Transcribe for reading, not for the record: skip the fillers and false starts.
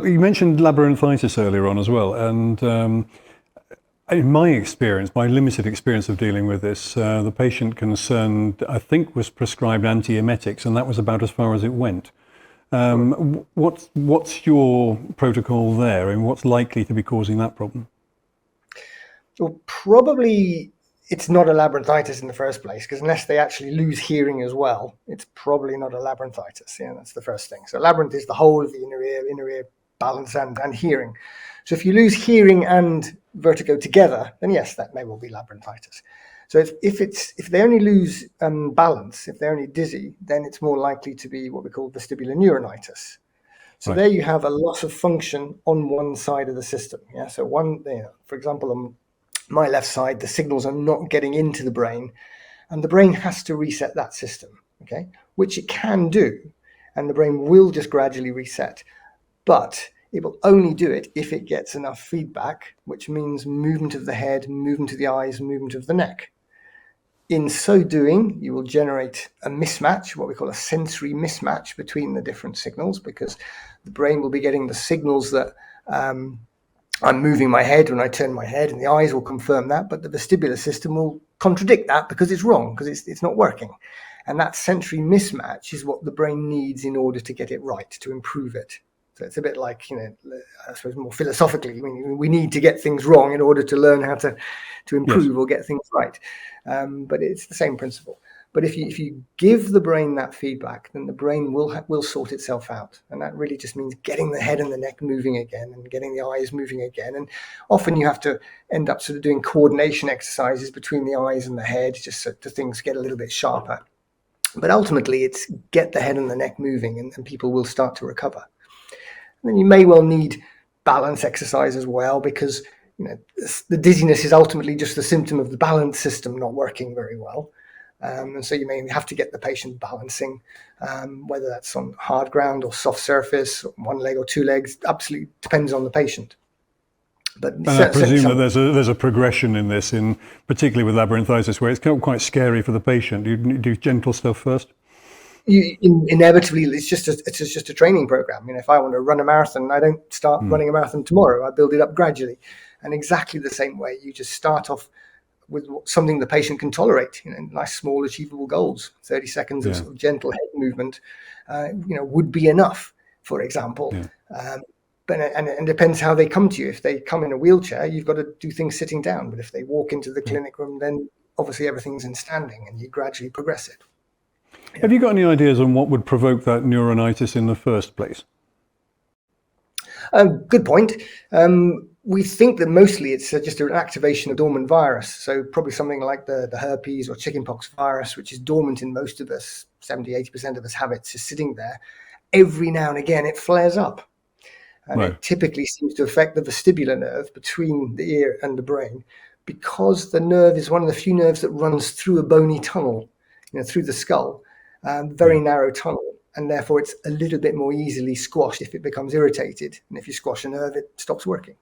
You mentioned labyrinthitis earlier on as well, and in my experience, my limited experience of dealing with this, the patient concerned, I think, was prescribed antiemetics, and that was about as far as it went. What's your protocol there, and what's likely to be causing that problem? Well, probably it's not a labyrinthitis in the first place, because unless they actually lose hearing as well, it's probably not a labyrinthitis. Yeah, that's the first thing. So labyrinth is the whole of the inner ear balance and hearing. So if you lose hearing and vertigo together, then yes, that may well be labyrinthitis. So if they only lose balance, if they're only dizzy, then it's more likely to be what we call vestibular neuronitis. So there you have a loss of function on one side of the system. Yeah. So for example, on my left side, the signals are not getting into the brain, and the brain has to reset that system. Okay, which it can do, and the brain will just gradually reset, but it will only do it if it gets enough feedback, which means movement of the head, movement of the eyes, movement of the neck. In so doing, you will generate a mismatch, what we call a sensory mismatch between the different signals, because the brain will be getting the signals that I'm moving my head when I turn my head, and the eyes will confirm that, but the vestibular system will contradict that because it's wrong, because it's not working. And that sensory mismatch is what the brain needs in order to get it right, to improve it. So it's a bit like, I suppose more philosophically, I mean, we need to get things wrong in order to learn how to improve or get things right. But it's the same principle. But if you give the brain that feedback, then the brain will sort itself out. And that really just means getting the head and the neck moving again, and getting the eyes moving again. And often you have to end up sort of doing coordination exercises between the eyes and the head, just so things get a little bit sharper. But ultimately, it's get the head and the neck moving, and people will start to recover. And then you may well need balance exercise as well, because the dizziness is ultimately just a symptom of the balance system not working very well. And so you may have to get the patient balancing, whether that's on hard ground or soft surface, one leg or two legs, absolutely depends on the patient. But I presume that there's a progression in this, particularly with labyrinthitis, where it's quite scary for the patient. Do you do gentle stuff first? Inevitably, it's just a training program. If I want to run a marathon, I don't start running a marathon tomorrow. I build it up gradually, and exactly the same way, you just start off with something the patient can tolerate. Nice, small, achievable goals. 30 seconds of sort of gentle head movement, would be enough, for example. But it depends how they come to you. If they come in a wheelchair, you've got to do things sitting down. But if they walk into the clinic room, then obviously everything's in standing, and you gradually progress it. Have you got any ideas on what would provoke that neuronitis in the first place? Good point. We think that mostly it's just an activation of dormant virus. So probably something like the herpes or chickenpox virus, which is dormant in most of us, 70-80% of us have it, just sitting there. Every now and again, it flares up. And it typically seems to affect the vestibular nerve between the ear and the brain, because the nerve is one of the few nerves that runs through a bony tunnel, through the skull. Very narrow tunnel, and therefore it's a little bit more easily squashed if it becomes irritated. And if you squash a nerve, it stops working.